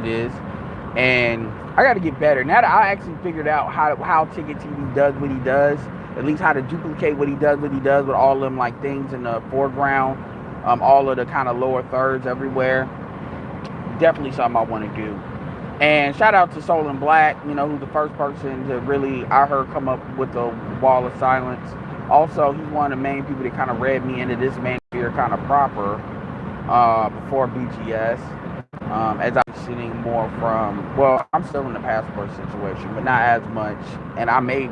is. And I got to get better. Now that I actually figured out how Ticket TV does what he does, at least how to duplicate what he does with all them like things in the foreground, all of the kind of lower thirds everywhere. Definitely something I want to do. And shout out to Soul and Black, who's the first person to really, I heard, come up with the Wall of Silence. Also, he's one of the main people that kind of read me into this manosphere kind of proper before BGS. As I'm sitting more from, well, I'm still in the passport situation, but not as much. And I may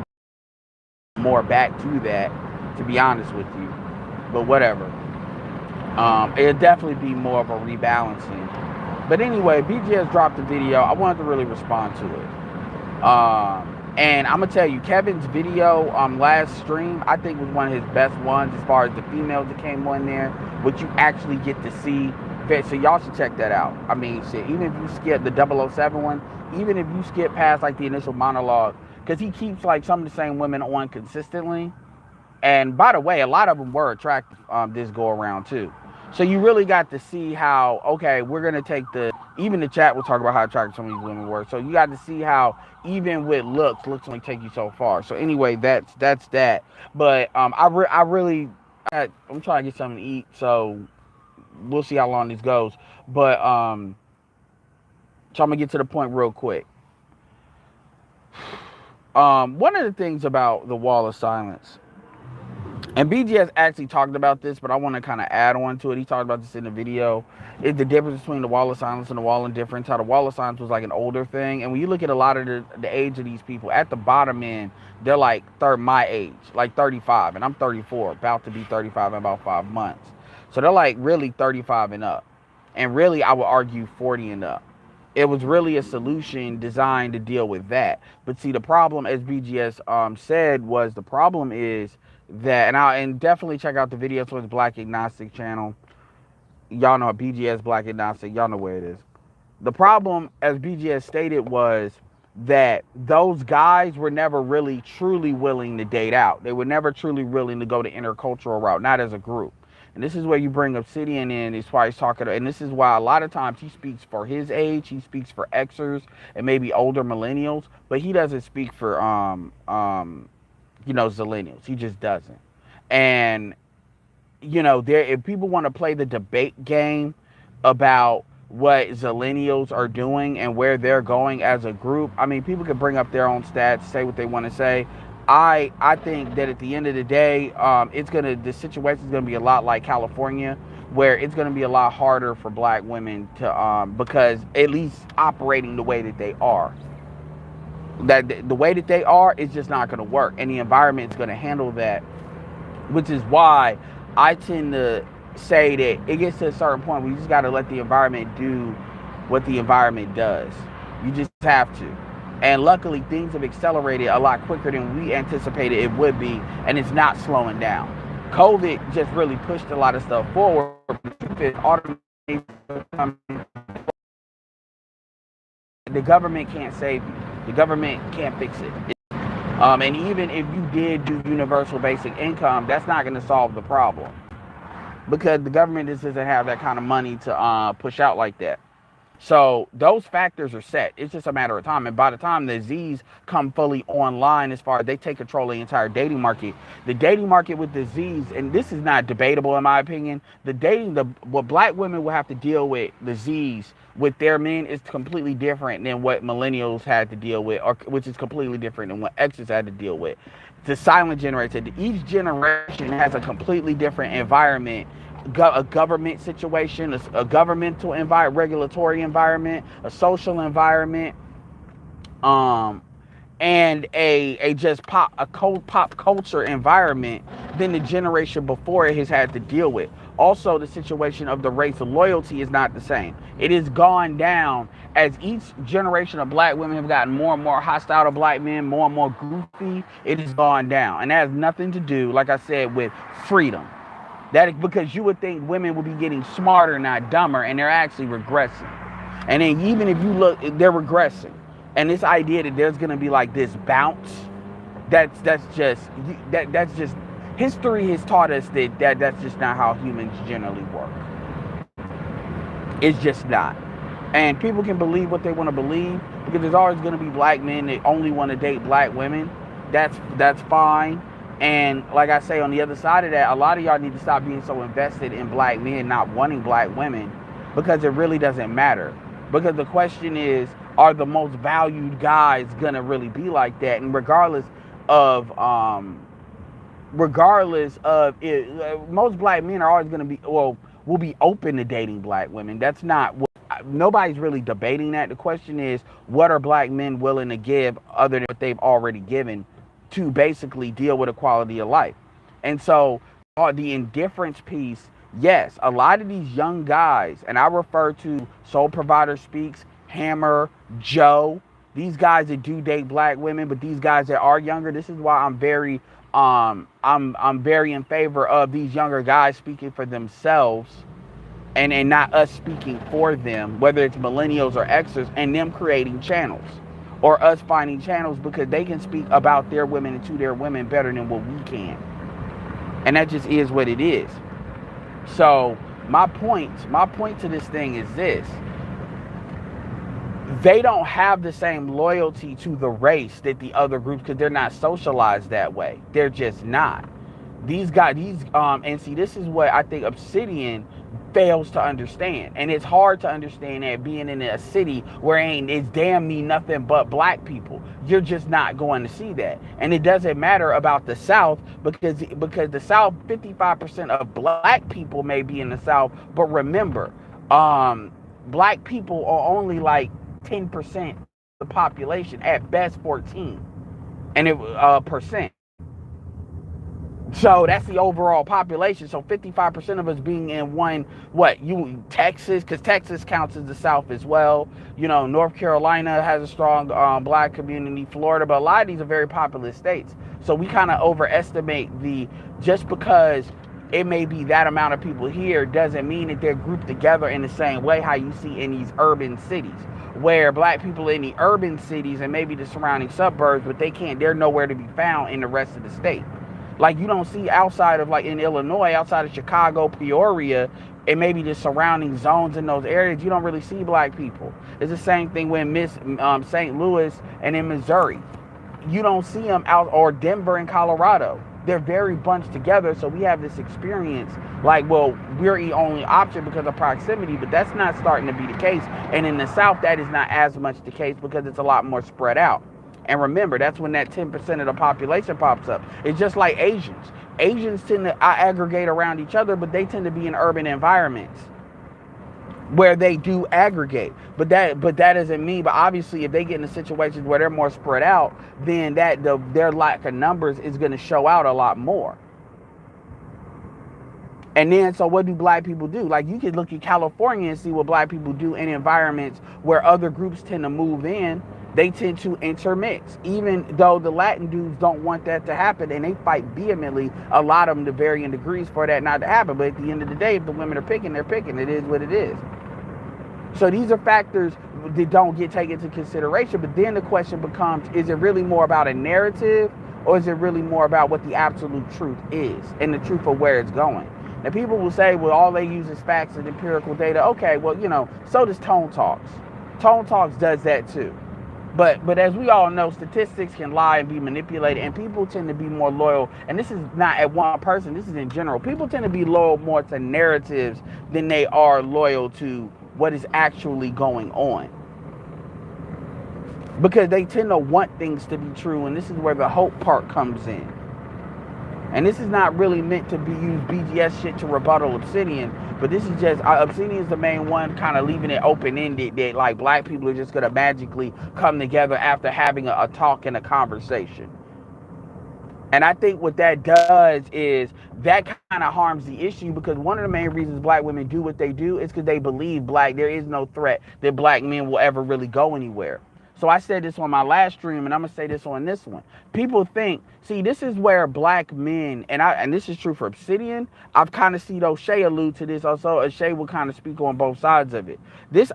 more back to that, to be honest with you. But whatever. It'll definitely be more of a rebalancing. But anyway, BGS dropped the video. I wanted to really respond to it. And I'm going to tell you, Kevin's video last stream, I think was one of his best ones as far as the females that came on there, what you actually get to see. So y'all should check that out. I mean, shit, even if you skip the 007 one, even if you skip past like the initial monologue, because he keeps like some of the same women on consistently. And by the way, a lot of them were attractive this go around too. So you really got to see how, okay, we're going to take even the chat will talk about how attractive some of these women were. So you got to see how even with looks only take you so far. So anyway, that's that. But I'm trying to get something to eat, so we'll see how long this goes. But so I'm going to get to the point real quick. One of the things about the Wall of Silence, and BGS actually talked about this, but I want to kind of add on to it. He talked about this in the video. It's the difference between the Wall of Silence and the Wall of Indifference. How the Wall of Silence was like an older thing. And when you look at a lot of the age of these people, at the bottom end, they're like my age, like 35. And I'm 34, about to be 35 in about 5 months. So they're like really 35 and up. And really, I would argue 40 and up. It was really a solution designed to deal with that. But see, the problem, as BGS said, was the problem is that, and definitely check out the video for his Black Agnostic channel. Y'all know BGS Black Agnostic. Y'all know where it is. The problem, as BGS stated, was that those guys were never really truly willing to date out. They were never truly willing to go the intercultural route, not as a group. And this is where you bring Obsidian in. Is why he's talking, and this is why a lot of times he speaks for his age. He speaks for Xers and maybe older millennials, but he doesn't speak for zillennials. He just doesn't. And if people want to play the debate game about what zillennials are doing and where they're going as a group, I mean, people can bring up their own stats, say what they want to say. I think that at the end of the day, the situation is gonna be a lot like California, where it's gonna be a lot harder for black women to because at least operating the way that they are. That the way that they are is just not going to work, and the environment is going to handle that, which is why I tend to say that it gets to a certain point where you just got to let the environment do what the environment does. You just have to. And luckily, things have accelerated a lot quicker than we anticipated it would be, and it's not slowing down. COVID just really pushed a lot of stuff forward. The government can't save you. The government can't fix it. And even if you did do universal basic income, that's not going to solve the problem, because the government just doesn't have that kind of money to push out like that. So those factors are set. It's just a matter of time. And by the time the Z's come fully online, as far as they take control of the entire dating market with the Z's, and this is not debatable in my opinion, what black women will have to deal with the Z's with their men is completely different than what millennials had to deal with, or which is completely different than what X's had to deal with. The silent generation, each generation has a completely different environment, a government situation, a governmental environment, regulatory environment, a social environment, and a pop culture environment than the generation before it has had to deal with. Also, the situation of the race of loyalty is not the same. It has gone down as each generation of black women have gotten more and more hostile to black men, more and more goofy. It has gone down, and that has nothing to do, like I said, with freedom. That is because you would think women would be getting smarter, not dumber, and they're actually regressing. And then even if you look, they're regressing. And this idea that there's going to be like this bounce, that's just history has taught us that's just not how humans generally work. It's just not. And people can believe what they want to believe, because there's always going to be black men that only want to date black women. That's fine. And like I say, on the other side of that, a lot of y'all need to stop being so invested in black men not wanting black women, because it really doesn't matter. Because the question is, are the most valued guys gonna really be like that? And regardless of it, most black men are always gonna be, well, will be open to dating black women. That's not what, nobody's really debating that. The question is, what are black men willing to give other than what they've already given to basically deal with a quality of life? And so the indifference piece, yes, a lot of these young guys, and I refer to Soul Provider Speaks, Hammer, Joe, these guys that do date black women, but these guys that are younger, this is why I'm very I'm very in favor of these younger guys speaking for themselves, and not us speaking for them, whether it's millennials or Xers, and them creating channels, or us finding channels, because they can speak about their women and to their women better than what we can. And that just is what it is. So my point to this thing is this: they don't have the same loyalty to the race that the other groups, because they're not socialized that way. They're just not. These guys, and see, this is what I think Obsidian fails to understand. And it's hard to understand that, being in a city where it's damn me nothing but black people. You're just not going to see that. And it doesn't matter about the South, because the South, 55% of black people may be in the South, but remember, black people are only like 10% of the population, at best 14 percent. So that's the overall population. So 55% of us being in Texas, because Texas counts as the South as well. North Carolina has a strong black community, Florida, but a lot of these are very populous states. So we kind of overestimate just because it may be that amount of people here doesn't mean that they're grouped together in the same way how you see in these urban cities, where black people in the urban cities and maybe the surrounding suburbs, but they're nowhere to be found in the rest of the state. Like, you don't see outside of, like, in Illinois, outside of Chicago, Peoria, and maybe the surrounding zones in those areas, you don't really see black people. It's the same thing when St. Louis and in Missouri. You don't see them out, or Denver and Colorado. They're very bunched together, so we have this experience like, well, we're the only option because of proximity, but that's not starting to be the case. And in the South, that is not as much the case, because it's a lot more spread out. And remember, that's when that 10% of the population pops up. It's just like Asians. Asians tend to aggregate around each other, but they tend to be in urban environments where they do aggregate. But that doesn't mean, but obviously if they get in situations where they're more spread out, then their lack of numbers is going to show out a lot more. And then, so what do black people do? Like, you could look at California and see what black people do in environments where other groups tend to move in. They tend to intermix, even though the Latin dudes don't want that to happen, and they fight vehemently, a lot of them, to varying degrees, for that not to happen. But at the end of the day, if the women are picking, they're picking. It is what it is. So these are factors that don't get taken into consideration. But then the question becomes, is it really more about a narrative, or is it really more about what the absolute truth is and the truth of where it's going? Now, people will say, well, all they use is facts and empirical data. Okay, well, so does Tone Talks. Tone Talks does that too. But as we all know, statistics can lie and be manipulated, and people tend to be more loyal. And this is not at one person, this is in general. People tend to be loyal more to narratives than they are loyal to what is actually going on. Because they tend to want things to be true, and this is where the hope part comes in. And this is not really meant to be used BGS shit to rebuttal Obsidian, but this is just, Obsidian is the main one kind of leaving it open-ended, that like black people are just going to magically come together after having a talk and a conversation. And I think what that does is that kind of harms the issue, because one of the main reasons black women do what they do is because they believe there is no threat that black men will ever really go anywhere. So I said this on my last stream, and I'm going to say this on this one. People think, see, this is where black men, and this is true for Obsidian. I've kind of seen O'Shea allude to this also. O'Shea will kind of speak on both sides of it.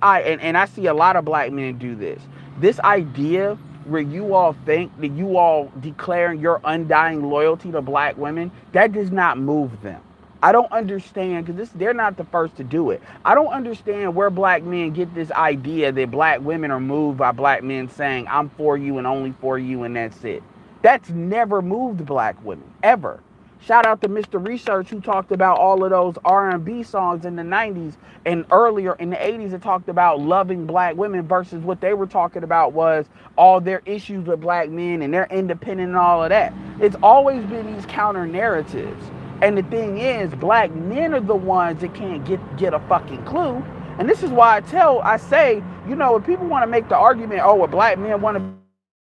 And I see a lot of black men do this. This idea where you all think that you all declaring your undying loyalty to black women, that does not move them. I don't understand, because they're not the first to do it. I don't understand where black men get this idea that black women are moved by black men saying, I'm for you and only for you, and that's it. That's never moved black women, ever. Shout out to Mr. Research, who talked about all of those R&B songs in the 90s and earlier in the 80s that talked about loving black women, versus what they were talking about was all their issues with black men and they're independent and all of that. It's always been these counter narratives. And the thing is, black men are the ones that can't get a fucking clue. And this is why I say, you know, if people want to make the argument, oh, well, black men want to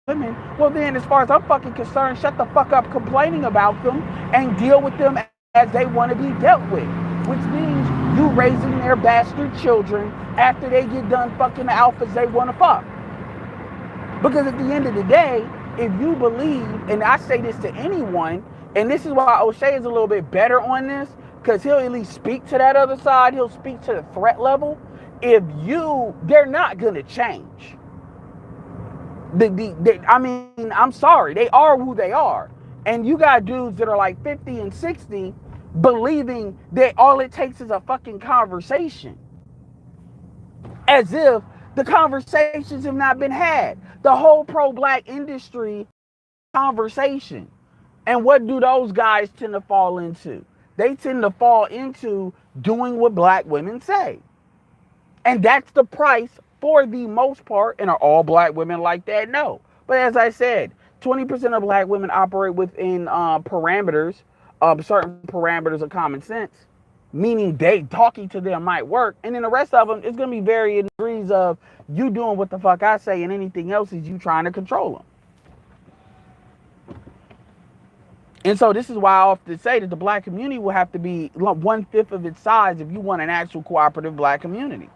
women, well then, as far as I'm fucking concerned, shut the fuck up complaining about them and deal with them as they want to be dealt with. Which means you raising their bastard children after they get done fucking the alphas they want to fuck. Because at the end of the day, if you believe, and I say this to anyone, and this is why O'Shea is a little bit better on this, because he'll at least speak to that other side, he'll speak to the threat level. They're not going to change. I mean, I'm sorry, they are who they are. And you got dudes that are like 50 and 60 believing that all it takes is a fucking conversation. As if the conversations have not been had. The whole pro-black industry conversation. And what do those guys tend to fall into? They tend to fall into doing what black women say. And that's the price for the most part. And are all black women like that? No. But as I said, 20% of black women operate within parameters, certain parameters of common sense, meaning talking to them might work. And then the rest of them, it's going to be varying degrees of you doing what the fuck I say, and anything else is you trying to control them. And so this is why I often say that the black community will have to be 1/5 of its size if you want an actual cooperative black community.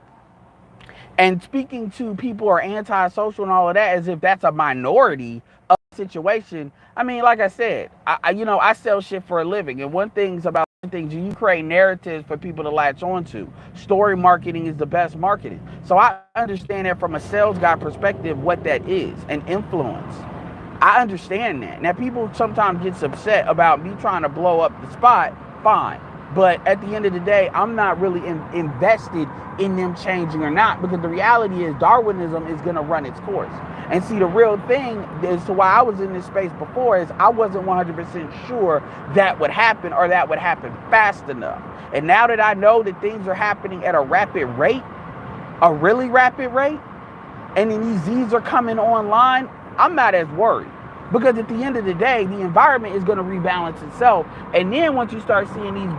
And speaking to people who are antisocial and all of that as if that's a minority of the situation. I mean, like I said, I sell shit for a living. And one thing's about things, you create narratives for people to latch onto. Story marketing is the best marketing. So I understand that from a sales guy perspective, what that is, an influence. I understand that. Now, people sometimes get upset about me trying to blow up the spot. Fine. But at the end of the day, I'm not really invested in them changing or not, because the reality is Darwinism is going to run its course. And see, the real thing as to why I was in this space before is I wasn't 100% sure that would happen, or that would happen fast enough. And now that I know that things are happening at a rapid rate, a really rapid rate, and then these Z's are coming online, I'm not as worried. Because at the end of the day, the environment is going to rebalance itself. And then once you start seeing these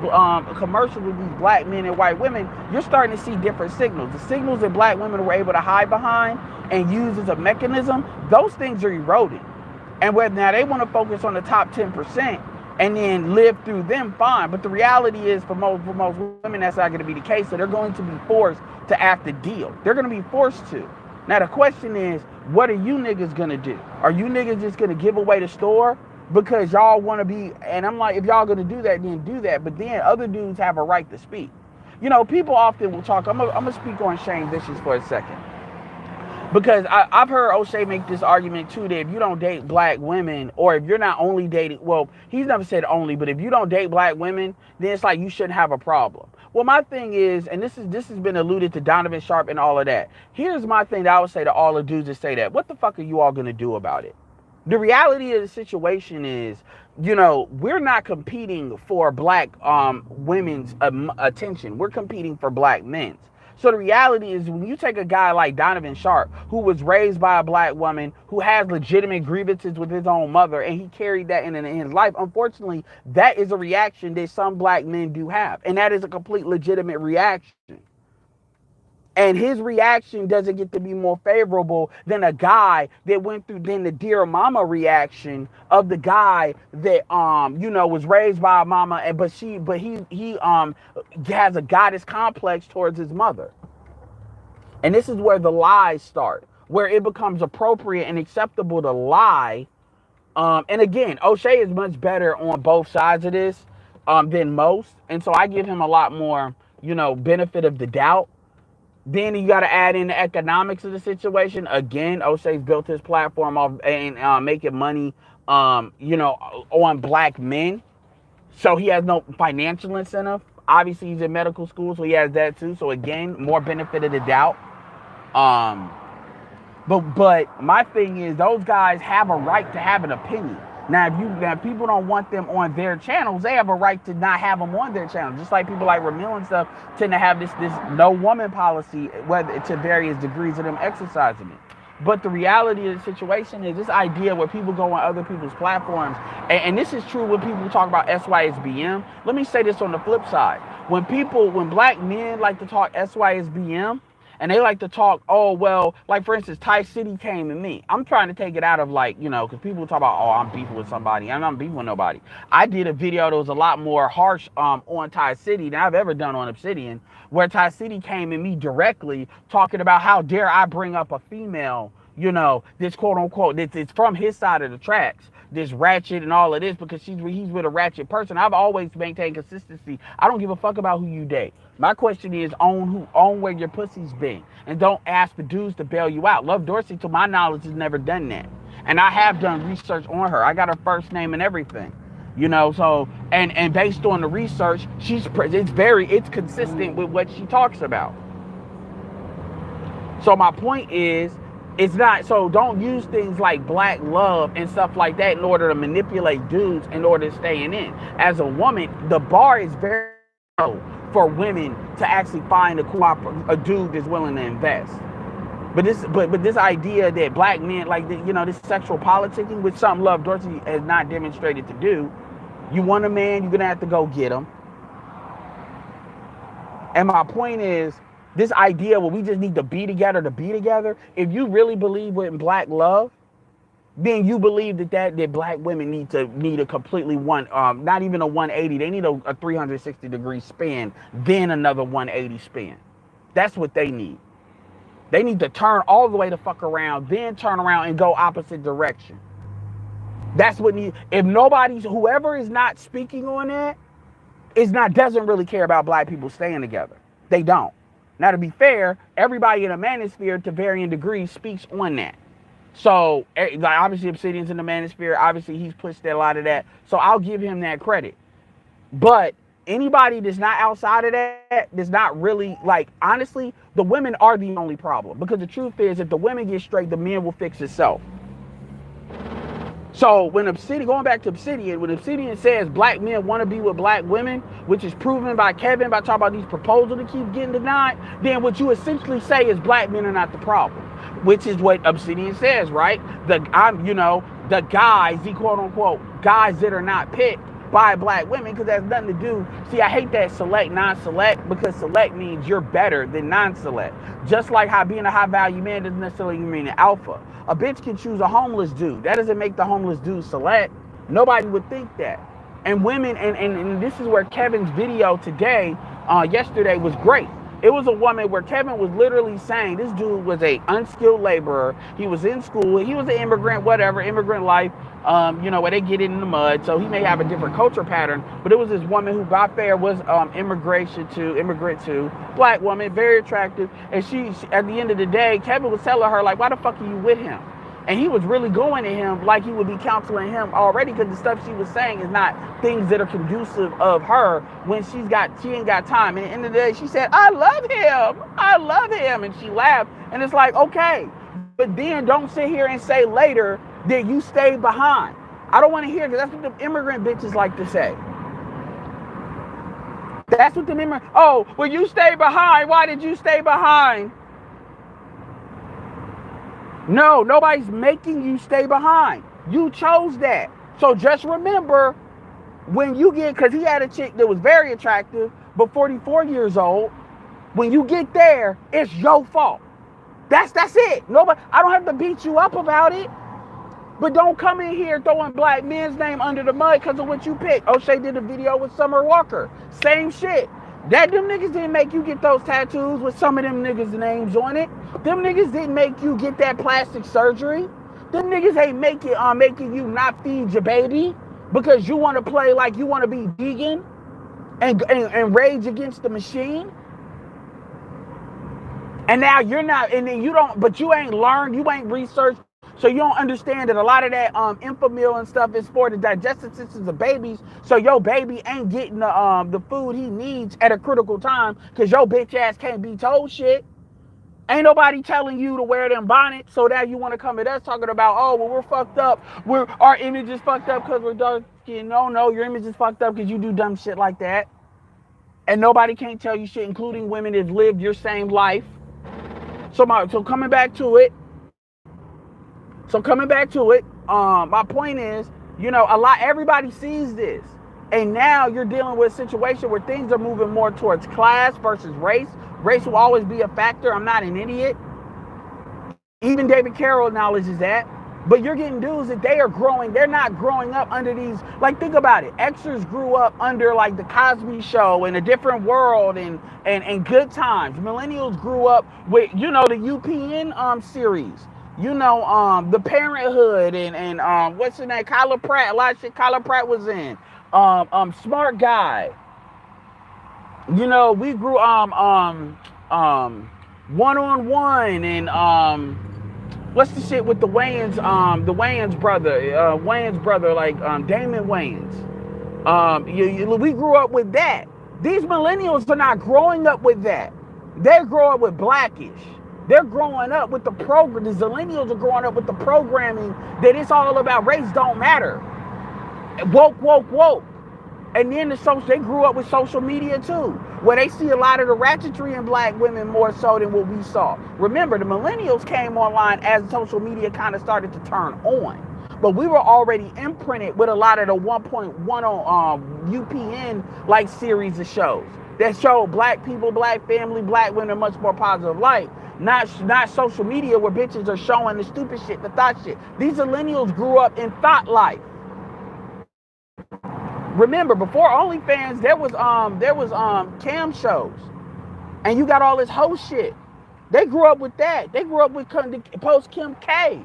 commercials with these black men and white women, you're starting to see different signals. The signals that black women were able to hide behind and use as a mechanism, those things are eroding. And whether now they want to focus on the top 10% and then live through them, fine. But the reality is for most women, that's not going to be the case. So they're going to be forced to have to deal. They're going to be forced to. Now, the question is, what are you niggas going to do? Are you niggas just going to give away the store because y'all want to be, and I'm like, if y'all going to do that, then do that. But then other dudes have a right to speak. You know, people often will talk, I'm going to speak on Shane Vicious for a second. Because I've heard O'Shea make this argument too, that if you don't date black women, or if you're not only dating, well, he's never said only, but if you don't date black women, then it's like you shouldn't have a problem. Well, my thing is, and this has been alluded to Donovan Sharp and all of that. Here's my thing that I would say to all the dudes that say that. What the fuck are you all going to do about it? The reality of the situation is, you know, we're not competing for black women's attention. We're competing for black men's. So the reality is, when you take a guy like Donovan Sharp, who was raised by a black woman, who has legitimate grievances with his own mother, and he carried that in his life, unfortunately, that is a reaction that some black men do have. And that is a complete legitimate reaction. And his reaction doesn't get to be more favorable than a guy that went through then the dear mama reaction of the guy that was raised by a mama, and but he has a goddess complex towards his mother. And this is where the lies start, where it becomes appropriate and acceptable to lie. And again, O'Shea is much better on both sides of this than most, and so I give him a lot more, benefit of the doubt. Then you got to add in the economics of the situation. Again, O'Shea's built his platform off and making money, on black men. So he has no financial incentive. Obviously, he's in medical school, so he has that too. So again, more benefit of the doubt. Um, but my thing is, those guys have a right to have an opinion. Now, if people don't want them on their channels, they have a right to not have them on their channel. Just like people like Ramil and stuff tend to have this no woman policy, whether to various degrees of them exercising it. But the reality of the situation is this idea where people go on other people's platforms, and this is true when people talk about SYSBM. Let me say this on the flip side. When black men like to talk SYSBM, and they like to talk, oh, well, like for instance, Ty City came to me. I'm trying to take it out of because people talk about, oh, I'm beefing with somebody. I'm not beefing with nobody. I did a video that was a lot more harsh on Ty City than I've ever done on Obsidian, where Ty City came to me directly talking about how dare I bring up a female, this quote unquote, it's from his side of the tracks, this ratchet and all of this, because he's with a ratchet person. I've always maintained consistency. I don't give a fuck about who you date. My question is own where your pussy's been, and don't ask the dudes to bail you out. Love Dorsey, to my knowledge, has never done that, and I have done research on her. I got her first name and everything, So and based on the research, it's consistent with what she talks about. So my point is, it's not, so don't use things like black love and stuff like that in order to manipulate dudes in order to stay in. As a woman, the bar is very low for women to actually find a dude that's willing to invest. But this idea that black men, this sexual politicking, which something Love Dorsey has not demonstrated to do, you want a man, you're going to have to go get him. And my point is, this idea where we just need to be together, if you really believe in black love, then you believe that black women need a completely not even a 180, they need a 360 degree spin, then another 180 spin. That's what they need. They need to turn all the way the fuck around, then turn around and go opposite direction. That's what whoever is not speaking on that doesn't really care about black people staying together. They don't. Now, to be fair, everybody in the manosphere to varying degrees speaks on that. So, obviously, Obsidian's in the manosphere. Obviously, he's pushed a lot of that. So, I'll give him that credit. But anybody that's not outside of that, that's not really, honestly, the women are the only problem. Because the truth is, if the women get straight, the men will fix itself. So going back to Obsidian, when Obsidian says black men want to be with black women, which is proven by Kevin by talking about these proposals that keep getting denied, then what you essentially say is black men are not the problem, which is what Obsidian says, right? The guys, the quote unquote guys that are not picked by black women, because that's nothing to do. See, I hate that select, non-select, because select means you're better than non-select. Just like how being a high value man doesn't necessarily mean an alpha. A bitch can choose a homeless dude. That doesn't make the homeless dude select. Nobody would think that. And women, and this is where Kevin's video yesterday was great. It was a woman where Kevin was literally saying this dude was a unskilled laborer. He was in school. He was an immigrant, immigrant life, where they get in the mud. So he may have a different culture pattern. But it was this woman who got there, was immigrant to, black woman, very attractive. And she, at the end of the day, Kevin was telling her, why the fuck are you with him? And he was really going to him like he would be counseling him already, because the stuff she was saying is not things that are conducive of her when she ain't got time. And at the end of the day, she said, I love him. And she laughed. And it's like, okay, but then don't sit here and say later that you stayed behind. I don't want to hear, because that's what the immigrant bitches like to say. That's what you stayed behind. Why did you stay behind? No, nobody's making you stay behind. You chose that. So just remember, when you because he had a chick that was very attractive, but 44 years old, when you get there, it's your fault. That's it. I don't have to beat you up about it. But don't come in here throwing black men's name under the mud because of what you picked. O'Shea did a video with Summer Walker. Same shit. Them niggas didn't make you get those tattoos with some of them niggas' names on it. Them niggas didn't make you get that plastic surgery. Them niggas ain't making you not feed your baby because you want to play like you want to be vegan and rage against the machine. And now you're not, and then you don't, but you ain't learned, you ain't researched So you don't understand that a lot of that Enfamil and stuff is for the digestive systems of babies. So your baby ain't getting the food he needs at a critical time because your bitch ass can't be told shit. Ain't nobody telling you to wear them bonnets, so that you want to come at us talking about, oh, well, we're fucked up. Our image is fucked up because we're dark skinned. No, your image is fucked up because you do dumb shit like that. And nobody can't tell you shit, including women that lived your same life. So coming back to it, my point is, everybody sees this. And now you're dealing with a situation where things are moving more towards class versus race. Race will always be a factor. I'm not an idiot. Even David Carroll acknowledges that. But you're getting dudes that they're not growing up under these, like, think about it. Xers grew up under, like, the Cosby Show and A Different World and Good Times. Millennials grew up with, the UPN series. The Parenthood and what's his name? Kyla Pratt. A lot of shit Kyla Pratt was in. Smart Guy. We grew One-on-One and what's the shit with the Wayans, the Wayans brother, like Damon Wayans. We grew up with that. These millennials are not growing up with that. They grow up with Blackish. They're growing up with the program. The millennials are growing up with the programming that it's all about race don't matter. Woke. And then they grew up with social media too, where they see a lot of the ratchetry in black women more so than what we saw. Remember, the millennials came online as social media kind of started to turn on. But we were already imprinted with a lot of the 1.1 on UPN like series of shows that showed black people, black family, black women much more positive light. Not social media where bitches are showing the stupid shit, the thought shit. These millennials grew up in thought life. Remember, before OnlyFans, there was cam shows, and you got all this hoe shit. They grew up with that. They grew up with post Kim K,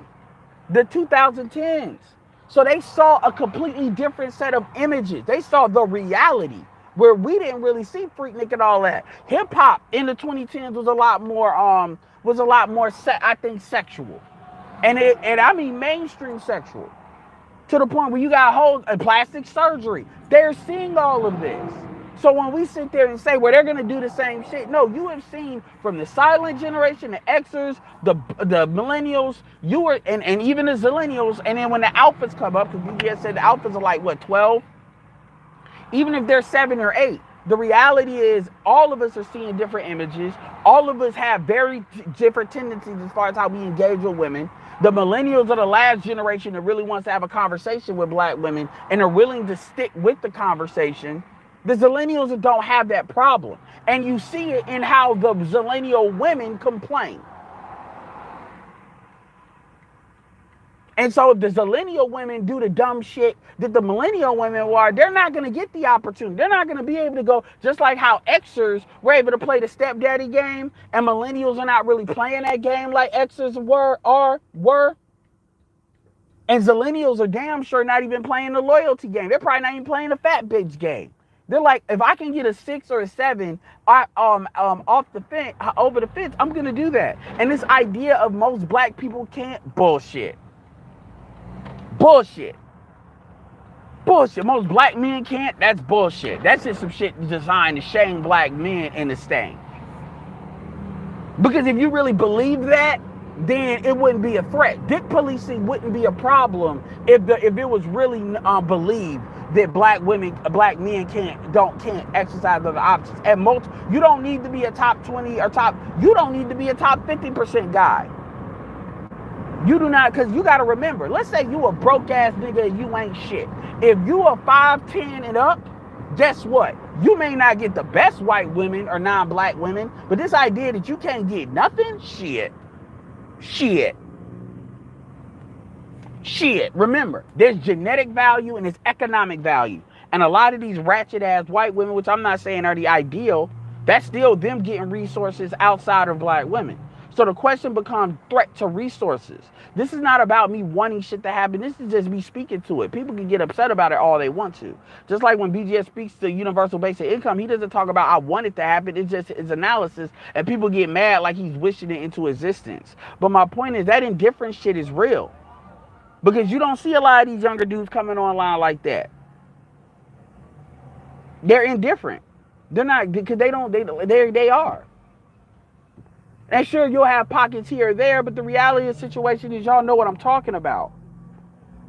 the 2010s. So they saw a completely different set of images. They saw the reality where we didn't really see Freaknik and all that. Hip hop in the 2010s was a lot more I think sexual, and I mean mainstream sexual. To the point where you got holes and plastic surgery. They're seeing all of this. So when we sit there and say, well, they're going to do the same shit. No, you have seen from the silent generation, the Xers, the millennials, and even the zillennials. And then when the alphas come up, because BGS said the alphas are like, 12? Even if they're 7 or 8. The reality is all of us are seeing different images. All of us have very different tendencies as far as how we engage with women. The millennials are the last generation that really wants to have a conversation with black women and are willing to stick with the conversation. The zillennials don't have that problem. And you see it in how the zillennial women complain. And so if the zillennial women do the dumb shit that the millennial women were, they're not going to get the opportunity. They're not going to be able to go, just like how Xers were able to play the stepdaddy game, and millennials are not really playing that game like Xers were. And zillennials are damn sure not even playing the loyalty game. They're probably not even playing the fat bitch game. They're like, if I can get a 6 or a 7 off the fence, over the fence, I'm going to do that. And this idea of most black people can't, bullshit. Most black men can't. That's bullshit. That's just some shit designed to shame black men into staying. Because if you really believe that, then it wouldn't be a threat. Dick policing wouldn't be a problem if it was really believed that black men can't exercise other options. At most, you don't need to be a top 20 or you don't need to be a top 50% guy. You do not, because you got to remember, let's say you a broke ass nigga and you ain't shit. If you are 5'10" and up, guess what? You may not get the best white women or non-black women, but this idea that you can't get nothing, shit. Remember, there's genetic value and there's economic value. And a lot of these ratchet ass white women, which I'm not saying are the ideal, that's still them getting resources outside of black women. So the question becomes threat to resources. This is not about me wanting shit to happen. This is just me speaking to it. People can get upset about it all they want to. Just like when BGS speaks to universal basic income, he doesn't talk about I want it to happen. It's just his analysis, and people get mad like he's wishing it into existence. But my point is that indifferent shit is real. Because you don't see a lot of these younger dudes coming online like that. They're indifferent. They're not, because they are. And sure, you'll have pockets here or there, but the reality of the situation is y'all know what I'm talking about.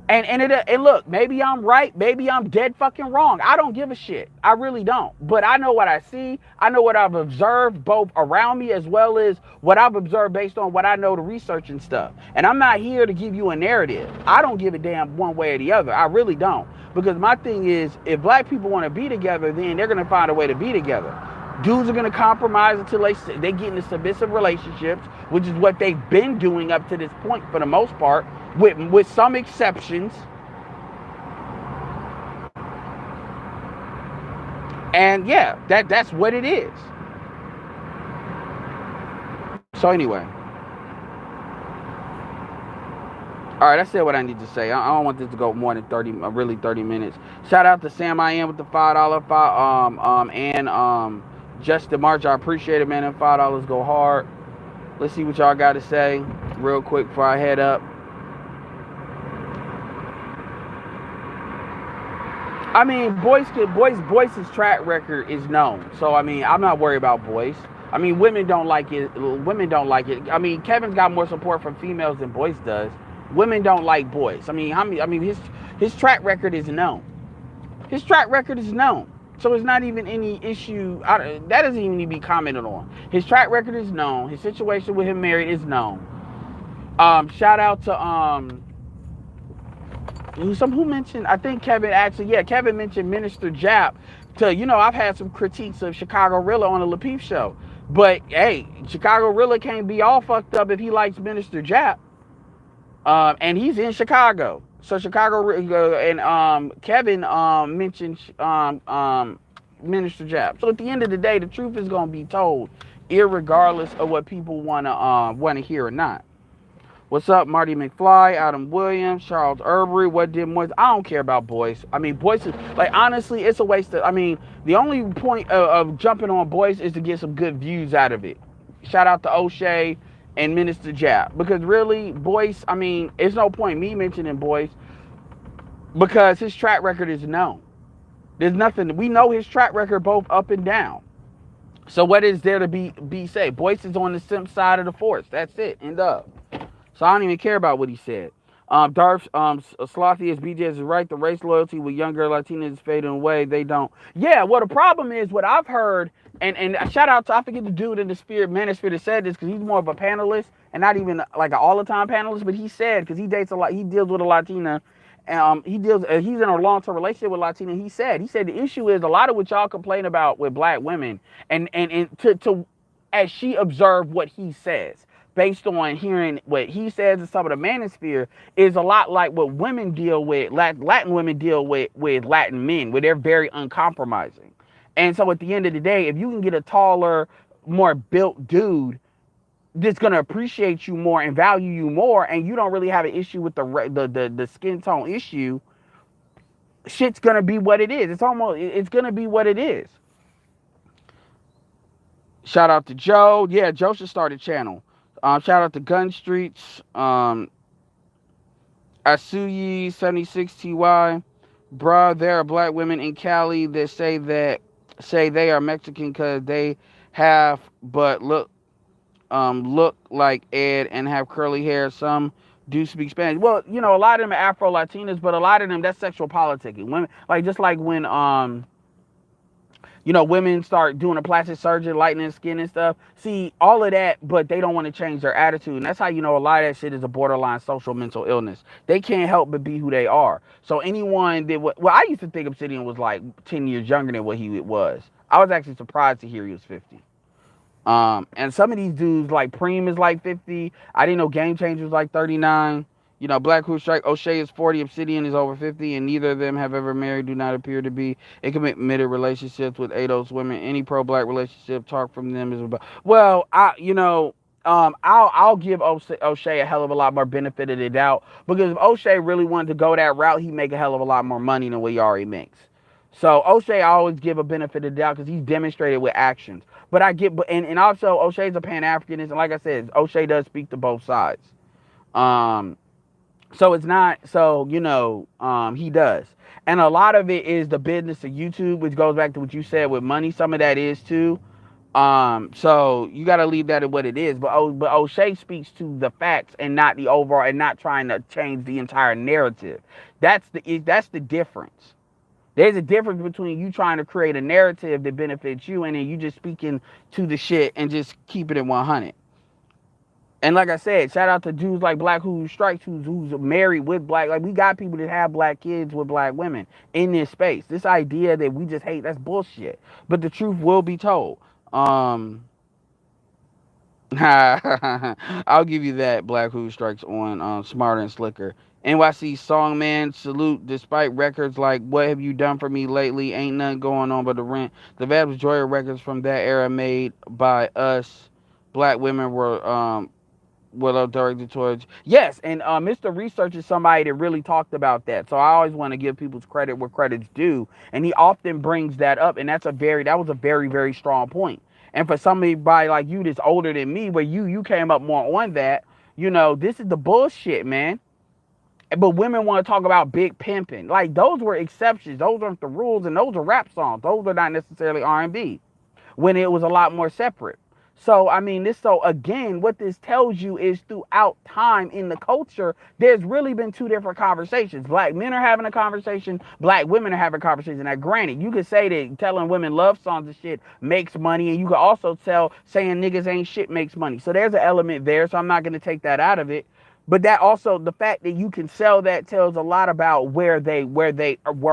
And look, maybe I'm right, maybe I'm dead fucking wrong. I don't give a shit. I really don't. But I know what I see. I know what I've observed both around me as well as what I've observed based on what I know to research and stuff. And I'm not here to give you a narrative. I don't give a damn one way or the other. I really don't. Because my thing is, if black people want to be together, then they're going to find a way to be together. Dudes are going to compromise until they get into submissive relationships, which is what they've been doing up to this point for the most part, with some exceptions. And yeah, that's what it is. So anyway. All right, I said what I need to say. I don't want this to go more than 30 minutes. Shout out to Sam I Am with the $5 and Justin March. I appreciate it, man. Them $5 go hard. Let's see what y'all got to say real quick before I head up. I mean, Boyce's track record is known. So I mean, I'm not worried about Boyce. I mean, women don't like it. Women don't like it. I mean, Kevin's got more support from females than Boyce does. Women don't like Boyce. I mean, his track record is known. His track record is known. So it's not even any issue. That doesn't even need to be commented on. His track record is known. His situation with him married is known. Shout out to who mentioned, I think Kevin actually, yeah, Kevin mentioned Minister Jap. I've had some critiques of Chicago Rilla on the Lapeef show. But hey, Chicago Rilla can't be all fucked up if he likes Minister Jap. And he's in Chicago. So Chicago and Kevin mentioned Minister Jap. So at the end of the day, the truth is gonna be told, irregardless of what people wanna hear or not. What's up, Marty McFly, Adam Williams, Charles Urbery? What did Boyce? I don't care about Boyce. I mean, Boyce is, like, honestly, it's a waste of, I mean, the only point of jumping on Boyce is to get some good views out of it. Shout out to O'Shea and Minister Jap. Because really, Boyce, I mean, it's no point me mentioning Boyce because his track record is known. There's nothing, we know his track record both up and down. So what is there to be said? Boyce is on the simp side of the force. That's it. End up. So I don't even care about what he said. Darth Slothius BJ is right. The race loyalty with younger Latinas is fading away. They don't. Yeah, well, the problem is what I've heard, and shout out to, I forget the dude in the Manosphere that said this, because he's more of a panelist and not even like an all-the-time panelist, but he said, because he dates a lot, he deals with a Latina, he's in a long-term relationship with Latina. He said the issue is a lot of what y'all complain about with black women, and to as she observed what he says, based on hearing what he says in some of the manosphere, is a lot like what women deal with, Latin women deal with Latin men, where they're very uncompromising. And so at the end of the day, if you can get a taller, more built dude that's gonna appreciate you more and value you more, and you don't really have an issue with the skin tone issue, shit's gonna be what it is. It's gonna be what it is. Shout out to Joe. Yeah, Joe should start a channel. Shout out to Gun Streets, Asuyi 76TY. Bruh, there are black women in Cali that say they are Mexican because they have but look like Ed and have curly hair. Some do speak Spanish. Well, a lot of them are Afro Latinas, but a lot of them, that's sexual politicking. Women, like, just like when women start doing a plastic surgery, lightening skin and stuff. See, all of that, but they don't want to change their attitude. And that's how a lot of that shit is a borderline social mental illness. They can't help but be who they are. So anyone that, I used to think Obsidian was like 10 years younger than what he was. I was actually surprised to hear he was 50. And some of these dudes, like Preem is like 50. I didn't know Game Changer was like 39. Black Crew Strike, O'Shea is 40, Obsidian is over 50, and neither of them have ever married, do not appear to be in committed relationships with ADOS women. Any pro-black relationship talk from them is about, well, I'll give O'Shea a hell of a lot more benefit of the doubt, because if O'Shea really wanted to go that route, he'd make a hell of a lot more money than what he already makes. So O'Shea, I always give a benefit of the doubt because he's demonstrated with actions. But and also O'Shea's a Pan-Africanist, and like I said, O'Shea does speak to both sides. So it's not so he does. And a lot of it is the business of YouTube, which goes back to what you said with money. Some of that is too. So you got to leave that at what it is. But O'Shea speaks to the facts and not the overall, and not trying to change the entire narrative. That's the difference. There's a difference between you trying to create a narrative that benefits you, and then you just speaking to the shit and just keeping it 100. And like I said, shout out to dudes like Black Who Strikes, who's married with black. Like, we got people that have black kids with black women in this space. This idea that we just hate, that's bullshit. But the truth will be told. I'll give you that. Black Who Strikes on Smarter and Slicker. NYC Songman salute. Despite records like "What Have You Done for Me Lately," "Ain't Nothing Going On But the Rent," the vast majority of records from that era made by us black women were directed towards. Yes, and Mr. Research is somebody that really talked about that. So I always want to give people's credit where credit's due, and he often brings that up, and that was a very, very strong point. And for somebody like you that's older than me, where you came up more on that, this is the bullshit, man. But women want to talk about big pimping. Like, those were exceptions. Those aren't the rules, and those are rap songs. Those are not necessarily R&B, when it was a lot more separate. So, I mean, so again, what this tells you is throughout time in the culture, there's really been two different conversations. Black men are having a conversation, black women are having a conversation. Now, granted, you could say that telling women love songs and shit makes money, and you could also tell saying niggas ain't shit makes money. So there's an element there, so I'm not going to take that out of it. But that also, the fact that you can sell that tells a lot about where they were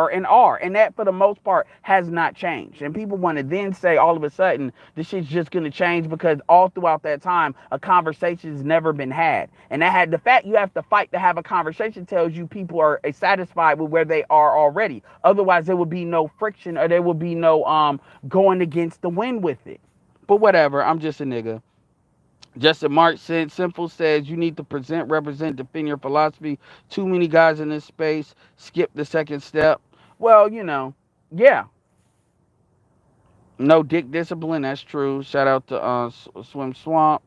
and are. And that, for the most part, has not changed. And people want to then say all of a sudden the shit's just going to change because all throughout that time, a conversation's never been had. And the fact you have to fight to have a conversation tells you people are satisfied with where they are already. Otherwise, there would be no friction, or there would be no going against the wind with it. But whatever, I'm just a nigga. Justin March said, Simple says, you need to present, represent, defend your philosophy. Too many guys in this space skip the second step. Well, yeah. No dick discipline, that's true. Shout out to Swim Swamp.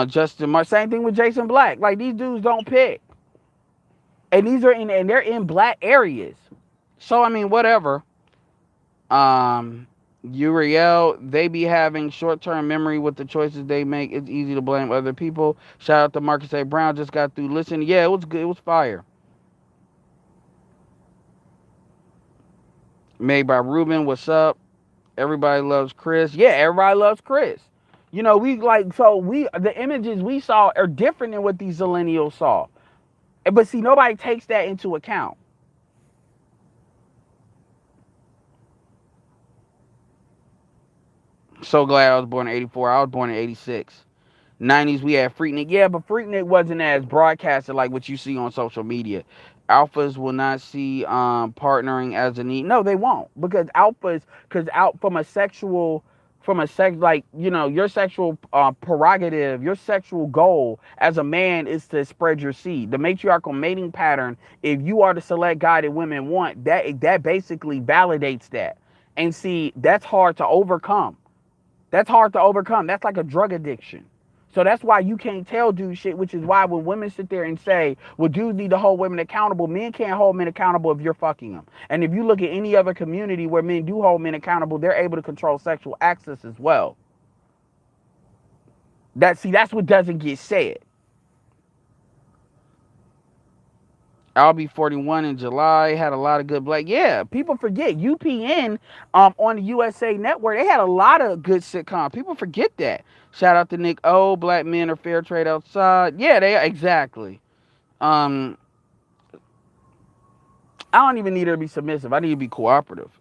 Justin March, same thing with Jason Black. Like, these dudes don't pick. And they're in black areas. So, I mean, whatever. Uriel, they be having short-term memory with the choices they make. It's easy to blame other people. Shout out to Marcus A. Brown, just got through listening. Yeah, it was good. It was fire. Made by Ruben, what's up? Everybody loves Chris. Yeah, everybody loves Chris. The images we saw are different than what these millennials saw. But see, nobody takes that into account. So glad I was born in 84. I was born in 86. 90s, we had Freaknik. Yeah, but Freaknik wasn't as broadcasted like what you see on social media. Alphas will not see partnering as a need. No, they won't. Because your sexual prerogative, your sexual goal as a man is to spread your seed. The matriarchal mating pattern, if you are the select guy that women want, that basically validates that. And see, that's hard to overcome. That's like a drug addiction. So that's why you can't tell dudes shit, which is why when women sit there and say, well, dudes need to hold women accountable, men can't hold men accountable if you're fucking them. And if you look at any other community where men do hold men accountable, they're able to control sexual access as well. That's what doesn't get said. I'll be 41 in July. Had a lot of good black. Yeah, people forget. UPN on the USA Network, they had a lot of good sitcoms. People forget that. Shout out to Nick O. Black men are fair trade outside. Yeah, they exactly. I don't even need her to be submissive. I need to be cooperative.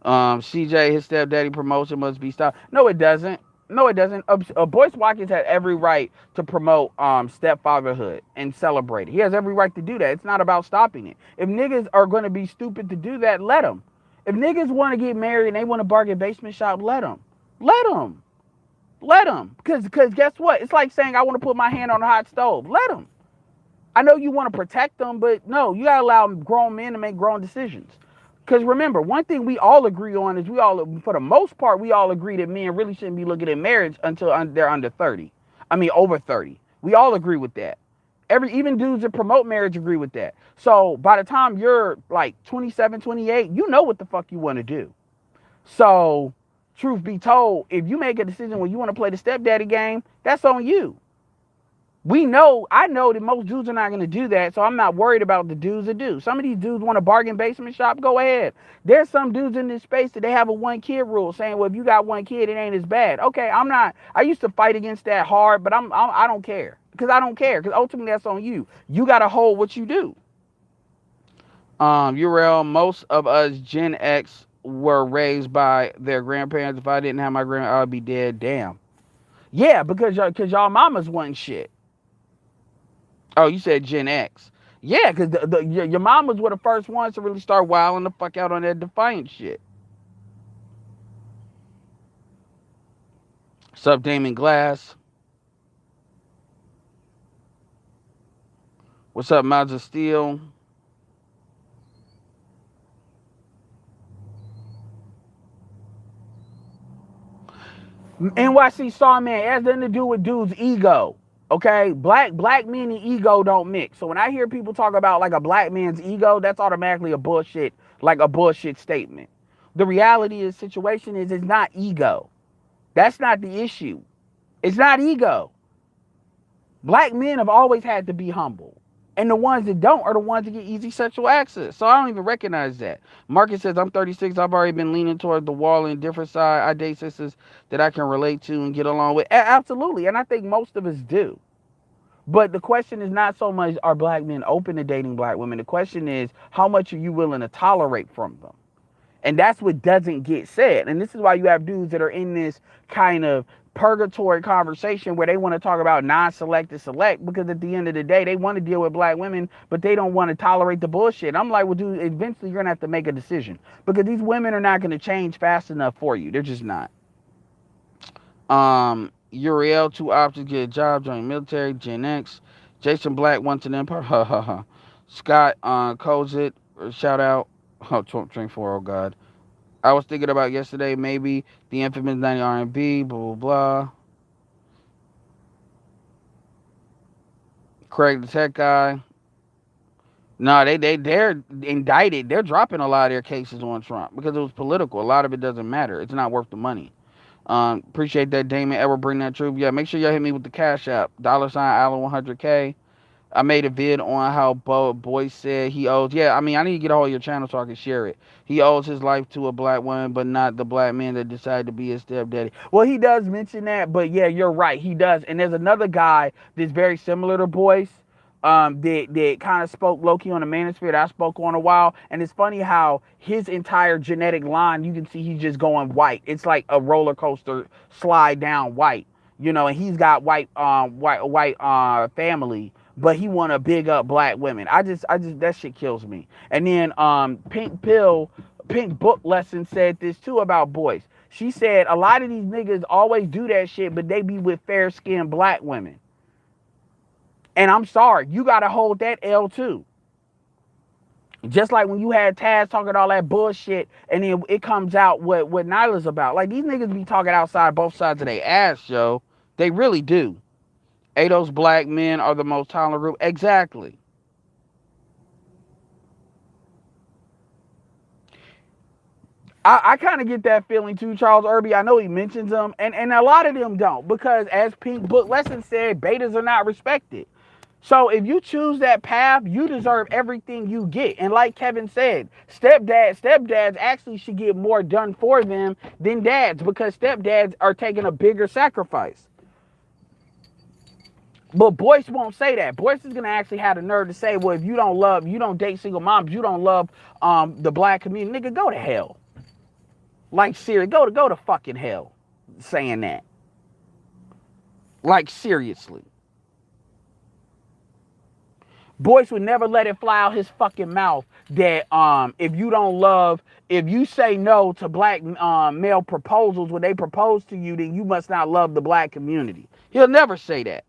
CJ, his stepdaddy promotion must be stopped. No, it doesn't. Boyce Watkins had every right to promote stepfatherhood and celebrate it. He has every right to do that. It's not about stopping it. If niggas are going to be stupid to do that, let them. If niggas want to get married and they want to bargain basement shop, let them. Because guess what? It's like saying I want to put my hand on a hot stove. Let them. I know you want to protect them, but no, you got to allow grown men to make grown decisions. Because remember, one thing we all agree on is for the most part, we all agree that men really shouldn't be looking at marriage until they're under 30. I mean, over 30. We all agree with that. Even dudes that promote marriage agree with that. So by the time you're like 27, 28, you know what the fuck you want to do. So, truth be told, if you make a decision where you want to play the stepdaddy game, that's on you. I know that most dudes are not going to do that, so I'm not worried about the dudes that do. Some of these dudes want a bargain basement shop, go ahead. There's some dudes in this space that they have a one kid rule saying, well, if you got one kid, it ain't as bad. Okay, I used to fight against that hard, but I don't care. Because I don't care, because ultimately that's on you. You got to hold what you do. Urel, most of us Gen X were raised by their grandparents. If I didn't have my grandma, I'd be dead. Damn. Yeah, because y'all mamas wasn't shit. Oh, you said Gen X. Yeah, because your mamas were the first ones to really start wilding the fuck out on that defiant shit. Sup, Damon Glass? What's up, Mouths of Steel? NYC Starman has nothing to do with dude's ego. Okay, black men and ego don't mix. So when I hear people talk about like a black man's ego, that's automatically a bullshit statement. The reality of the situation is it's not ego. That's not the issue. It's not ego. Black men have always had to be humble. And the ones that don't are the ones that get easy sexual access. So I don't even recognize that. Marcus says, I'm 36. I've already been leaning toward the wall and different side. I date sisters that I can relate to and get along with. Absolutely. And I think most of us do. But the question is not so much are black men open to dating black women. The question is, how much are you willing to tolerate from them? And that's what doesn't get said. And this is why you have dudes that are in this kind of purgatory conversation where they want to talk about non-select and select, because at the end of the day, they want to deal with black women, but they don't want to tolerate the bullshit. I'm like, well, dude, eventually you're going to have to make a decision, because these women are not going to change fast enough for you. They're just not. Uriel, 2 options, get a job, join the military, Gen X. Jason Black, wants an empire. Scott Kozit, shout out. Oh, 24, oh God. I was thinking about yesterday, maybe the infamous 90 R&B, blah, blah, blah. Craig the tech guy. No, they're indicted. They're dropping a lot of their cases on Trump because it was political. A lot of it doesn't matter. It's not worth the money. Appreciate that, Damon. Ever bring that truth. Yeah, make sure y'all hit me with the Cash App. $Allen100K. I made a vid on how Boyce said he owes. Yeah, I mean, I need to get a hold of your channel so I can share it. He owes his life to a black woman, but not the black man that decided to be his stepdaddy. Well, he does mention that, but yeah, you're right. He does. And there's another guy that's very similar to Boyce, that kind of spoke low-key on the manosphere that I spoke on a while. And it's funny how his entire genetic line, you can see he's just going white. It's like a roller coaster slide down white, and he's got white family, but he want to big up black women. I just that shit kills me. And then Pink Book Lesson said this too about Boyce. She said a lot of these niggas always do that shit, but they be with fair-skinned black women. And I'm sorry, you gotta hold that L too. Just like when you had Taz talking all that bullshit, and then it comes out what Nyla's about. Like, these niggas be talking outside both sides of their ass, yo. They really do. Those black men are the most tolerant group. Exactly. I kind of get that feeling too, Charles Irby. I know he mentions them, and a lot of them don't, because as Pink Book Lesson said, betas are not respected. So if you choose that path, you deserve everything you get. And like Kevin said, stepdads actually should get more done for them than dads, because stepdads are taking a bigger sacrifice. But Boyce won't say that. Boyce is going to actually have the nerve to say, well, if you don't date single moms, you don't love the black community, nigga, go to hell. Like, seriously, go to fucking hell saying that. Like, seriously. Boyce would never let it fly out his fucking mouth that if you say no to black male proposals when they propose to you, then you must not love the black community. He'll never say that.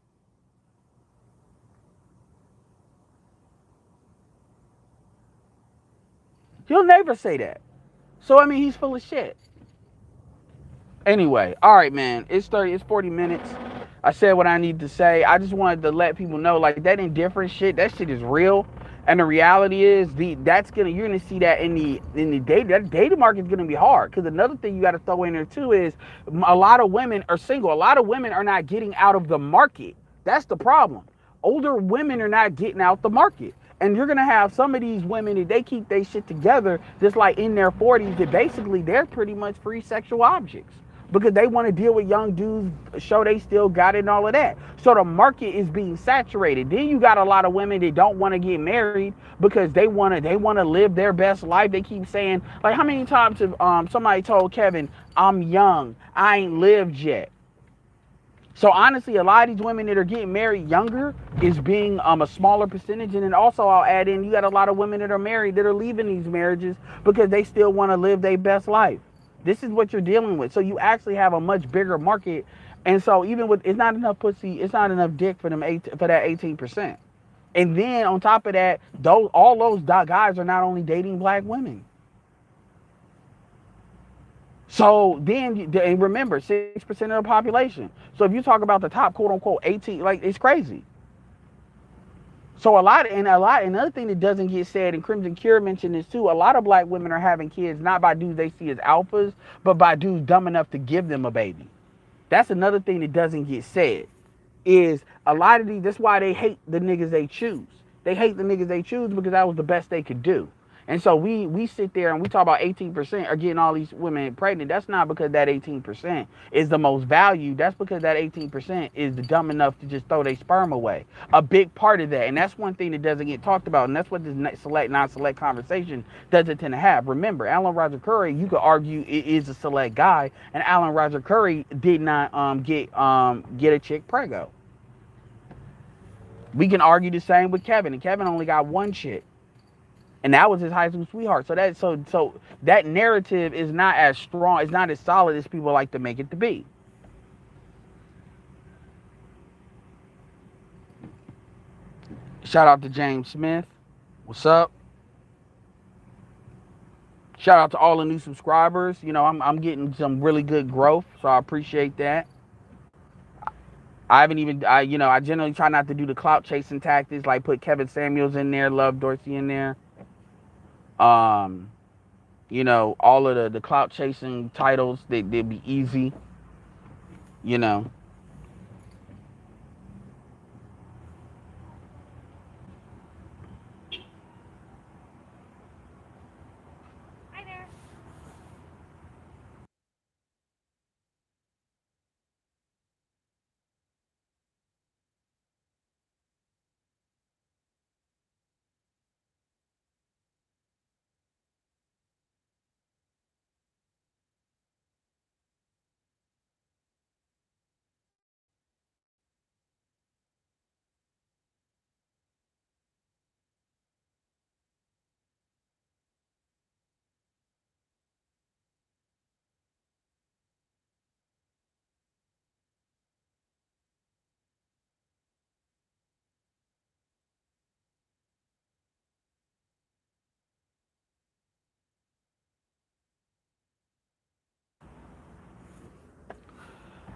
He'll never say that. So, I mean, he's full of shit. Anyway, all right, man. It's 40 minutes. I said what I need to say. I just wanted to let people know, like, that indifferent shit, that shit is real. And the reality is, you're gonna see that in the data. That data market's gonna be hard. Because another thing you got to throw in there too is a lot of women are single. A lot of women are not getting out of the market. That's the problem. Older women are not getting out the market. And you're gonna have some of these women that they keep their shit together, just like in their 40s, that basically they're pretty much free sexual objects because they want to deal with young dudes, show they still got it and all of that. So the market is being saturated. Then you got a lot of women that don't want to get married because they want to live their best life. They keep saying, like, how many times have somebody told Kevin, I'm young, I ain't lived yet. So honestly, a lot of these women that are getting married younger is being a smaller percentage. And then also I'll add in, you got a lot of women that are married that are leaving these marriages because they still want to live their best life. This is what you're dealing with. So you actually have a much bigger market. And so even with, it's not enough pussy, it's not enough dick for that 18%. And then on top of that, all those guys are not only dating black women. So then, and remember, 6% of the population. So if you talk about the top quote unquote 18, like, it's crazy. So another thing that doesn't get said, and Crimson Cure mentioned this too, a lot of black women are having kids not by dudes they see as alphas, but by dudes dumb enough to give them a baby. That's another thing that doesn't get said. Is a lot of these, that's why they hate the niggas they choose. They hate the niggas they choose because that was the best they could do. And so we sit there and we talk about 18% are getting all these women pregnant. That's not because that 18% is the most valued. That's because that 18% is dumb enough to just throw their sperm away. A big part of that. And that's one thing that doesn't get talked about. And that's what this select, non-select conversation doesn't tend to have. Remember, Alan Roger Curry, you could argue it is a select guy. And Alan Roger Curry did not get a chick prego. We can argue the same with Kevin. And Kevin only got one chick. And that was his high school sweetheart. So that narrative is not as strong, it's not as solid as people like to make it to be. Shout out to James Smith. What's up? Shout out to all the new subscribers. You know, I'm getting some really good growth, so I appreciate that. I generally try not to do the clout chasing tactics, like put Kevin Samuels in there, Love Dorsey in there. All of the clout chasing titles, they'd be easy, you know. Hi there.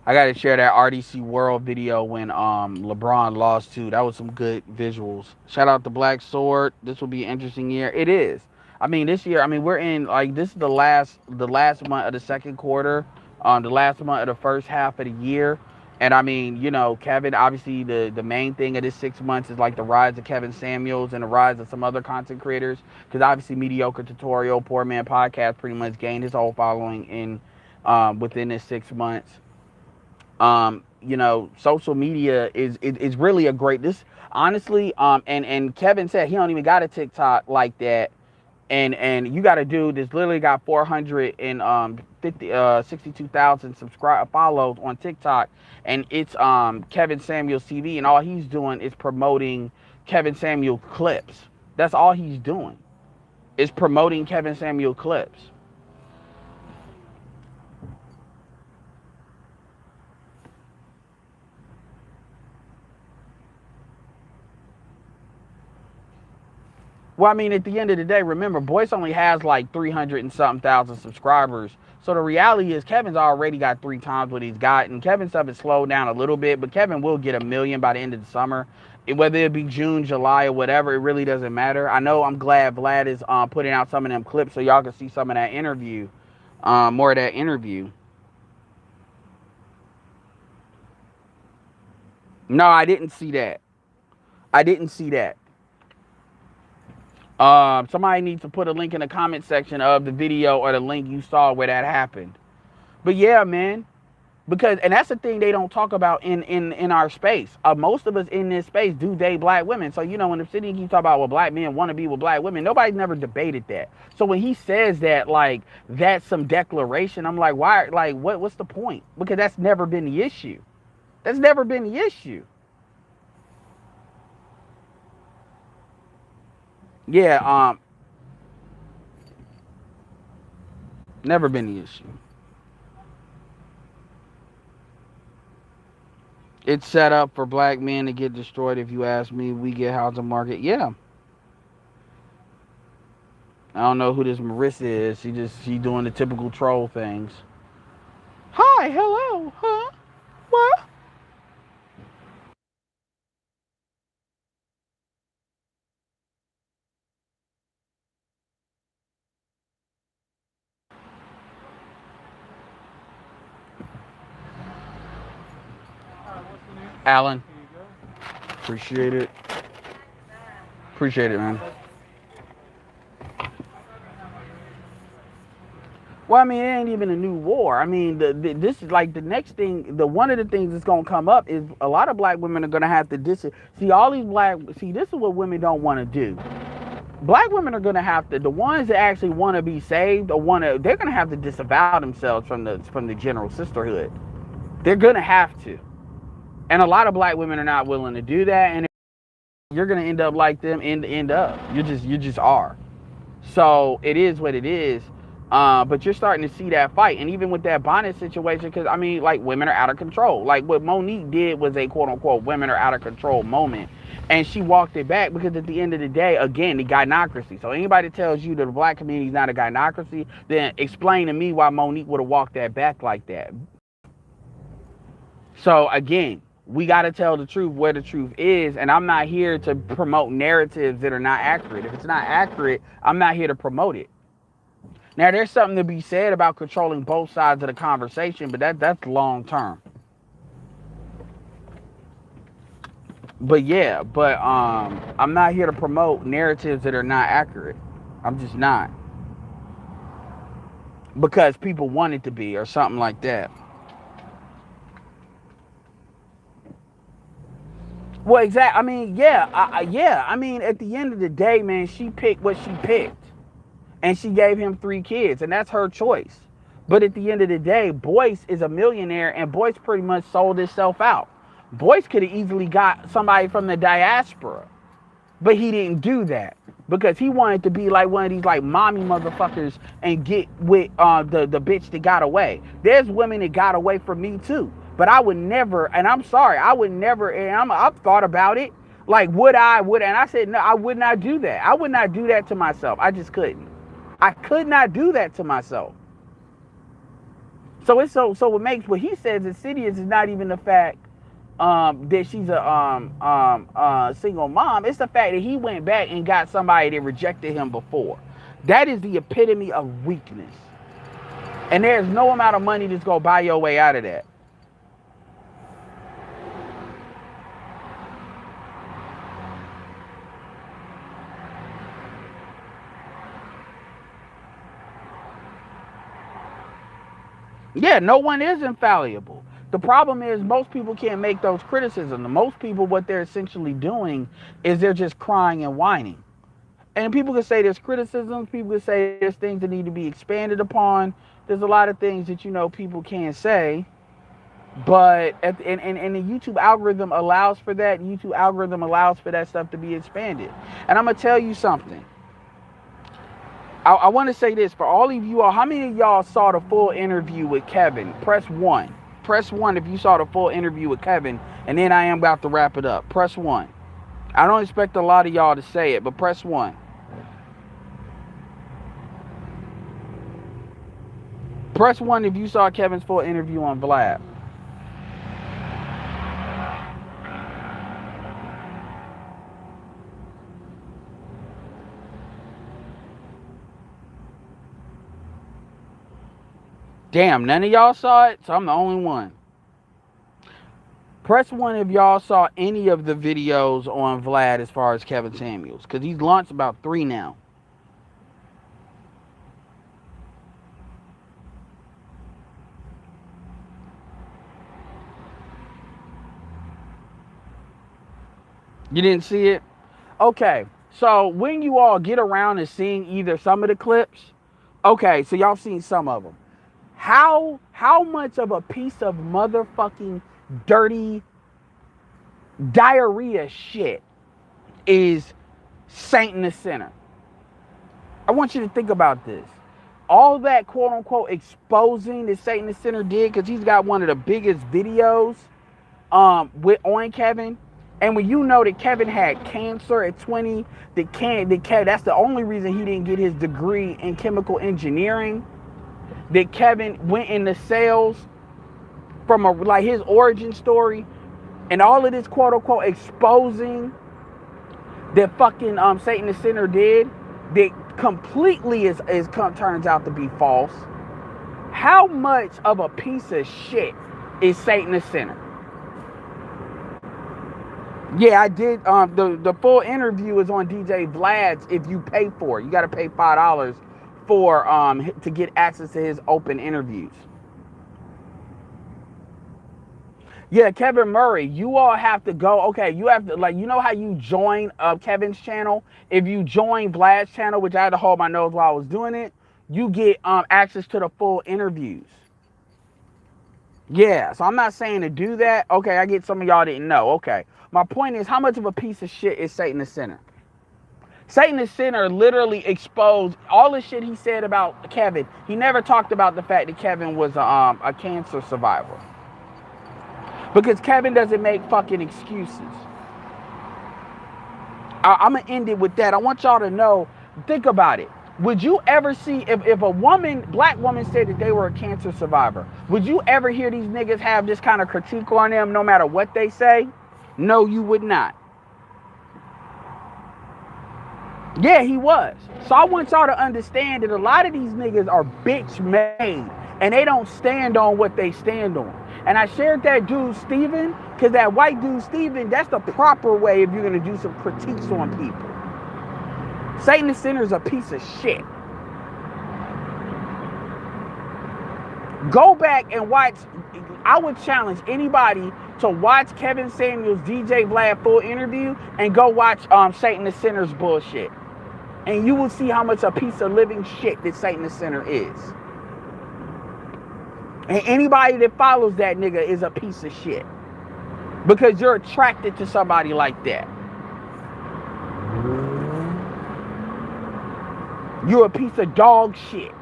I gotta share that RDC World video when LeBron lost too. That was some good visuals. Shout out to Black Sword. This will be an interesting year. It is. I mean, this year. I mean, we're in, like, this is the last month of the second quarter, the last month of the first half of the year. And I mean, Kevin. Obviously, the main thing of this 6 months is like the rise of Kevin Samuels and the rise of some other content creators. Because obviously, Mediocre Tutorial, Poor Man Podcast pretty much gained his whole following in within this 6 months. Social media is really a great, this honestly, and Kevin said he don't even got a TikTok like that. And you got a dude that's literally got 462,000 subscribe follows on TikTok, and it's Kevin Samuels TV, and all he's doing is promoting Kevin Samuel clips. That's all he's doing, is promoting Kevin Samuel clips. Well, I mean, at the end of the day, remember, Boyce only has like 300 and something thousand subscribers. So the reality is Kevin's already got 3 times what he's got. And Kevin's stuff has slowed down a little bit, but Kevin will get 1 million by the end of the summer. Whether it be June, July, or whatever, it really doesn't matter. I know I'm glad Vlad is putting out some of them clips so y'all can see some of that interview, more of that interview. No, I didn't see that. I didn't see that. Somebody needs to put a link in the comment section of the video or the link you saw where that happened. But yeah, man, because, and that's the thing they don't talk about in our space. Most of us in this space do date black women. So, you know, when the city keeps talking about what black men want to be with black women, nobody's never debated that. So when he says that, like, that's some declaration, I'm like, why? Like, what's the point? Because that's never been the issue. That's never been the issue. Yeah, never been the issue. It's set up for black men to get destroyed. If you ask me, we get housing market. Yeah. I don't know who this Marissa is. She doing the typical troll things. Hi, hello, huh? What? Alan. Appreciate it. Appreciate it, man. Well, I mean, it ain't even a new war. I mean, this is like the next thing. One of the things that's gonna come up is a lot of black women are gonna have to see all these black. See, this is what women don't want to do. Black women are gonna have to, the ones that actually want to be saved or they're gonna have to disavow themselves from the general sisterhood. They're gonna have to, and a lot of black women are not willing to do that, and you're gonna end up like them. End up. You just are. So it is what it is. But you're starting to see that fight. And even with that Bonnet situation, because, I mean, like, women are out of control. Like, what Monique did was a quote-unquote women are out of control moment. And she walked it back because at the end of the day, again, the gynocracy. So anybody tells you that the black community is not a gynocracy, then explain to me why Monique would have walked that back like that. So, again, we got to tell the truth where the truth is. And I'm not here to promote narratives that are not accurate. If it's not accurate, I'm not here to promote it. Now, there's something to be said about controlling both sides of the conversation, but that's long term. But yeah, I'm not here to promote narratives that are not accurate. I'm just not. Because people want it to be or something like that. Well, exactly. I mean, yeah. Yeah. I mean, at the end of the day, man, she picked what she picked. And she gave him 3 kids, and that's her choice. But at the end of the day, Boyce is a millionaire, and Boyce pretty much sold himself out. Boyce could have easily got somebody from the diaspora, but he didn't do that because he wanted to be like one of these like mommy motherfuckers and get with the bitch that got away. There's women that got away from me too, but I would never, and I'm sorry, I would never, and I've thought about it. Like, and I said, no, I would not do that. I would not do that to myself. I just couldn't. I could not do that to myself. So it's so what makes what he says insidious is not even the fact that she's a single mom. It's the fact that he went back and got somebody that rejected him before. That is the epitome of weakness. And there's no amount of money that's gonna buy your way out of that. Yeah, no one is infallible. The problem is most people can't make those criticisms. Most people, what they're essentially doing is they're just crying and whining. And people can say there's criticisms. People can say there's things that need to be expanded upon. There's a lot of things that, you know, people can't say. But, and the YouTube algorithm allows for that. YouTube algorithm allows for that stuff to be expanded. And I'm going to tell you something. I want to say this for all of you all. How many of y'all saw the full interview with Kevin? Press 1. Press 1 if you saw the full interview with Kevin. And then I am about to wrap it up. Press 1. I don't expect a lot of y'all to say it, but press 1. Press 1 if you saw Kevin's full interview on Vlad. Damn, none of y'all saw it, so I'm the only one. Press 1 if y'all saw any of the videos on Vlad as far as Kevin Samuels, because he's launched about 3 now. You didn't see it? Okay, so when you all get around to seeing either some of the clips, okay, so y'all seen some of them. How much of a piece of motherfucking dirty diarrhea shit is Saint in the Center? I want you to think about this. All that quote unquote exposing that Saint in the Center did, because he's got one of the biggest videos on Kevin. And when you know that Kevin had cancer at 20, that's the only reason he didn't get his degree in chemical engineering. That Kevin went into sales from his origin story, and all of this quote unquote exposing that fucking Saint in the Center did, that completely turns out to be false. How much of a piece of shit is Saint in the Center? Yeah, I did. The full interview is on DJ Vlad's. If you pay for it, you got to pay $5 for to get access to his open interviews. Yeah, Kevin Murray, you all have to go. Okay, you have to, you know how you join Kevin's channel? If you join Vlad's channel, which I had to hold my nose while I was doing it, you get access to the full interviews. Yeah, so I'm not saying to do that. Okay, I get some of y'all didn't know. Okay, my point is, how much of a piece of shit is Saint in the Center? Saint in the Center literally exposed all the shit he said about Kevin. He never talked about the fact that Kevin was a cancer survivor. Because Kevin doesn't make fucking excuses. I'm going to end it with that. I want y'all to know, think about it. Would you ever see, if a black woman said that they were a cancer survivor, would you ever hear these niggas have this kind of critique on them no matter what they say? No, you would not. Yeah, he was. So I want y'all to understand that a lot of these niggas are bitch made, and they don't stand on what they stand on. And I shared that dude Steven, because that white dude Steven, that's the proper way if you're going to do some critiques on people. Saint in the Center is a piece of shit. Go back and watch. I would challenge anybody to watch Kevin Samuels' DJ Vlad full interview and go watch Saint in the Center's bullshit. And you will see how much a piece of living shit that Saint in the Center is. And anybody that follows that nigga is a piece of shit. Because you're attracted to somebody like that. You're a piece of dog shit.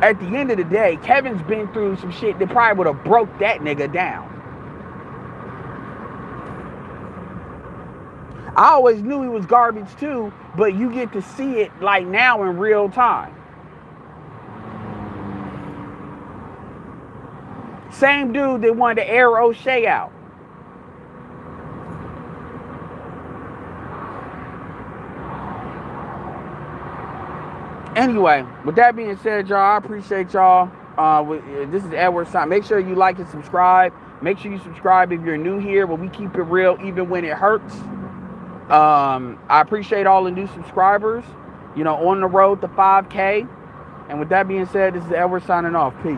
At the end of the day, Kevin's been through some shit that probably would have broke that nigga down. I always knew he was garbage too, but you get to see it like now in real time. Same dude that wanted to air O'Shea out. Anyway, with that being said, y'all, I appreciate y'all. This is Edward Simon. Make sure you like and subscribe. Make sure you subscribe if you're new here, but we keep it real even when it hurts. I appreciate all the new subscribers, on the road to 5K. And with that being said, this is Edward signing off. Peace.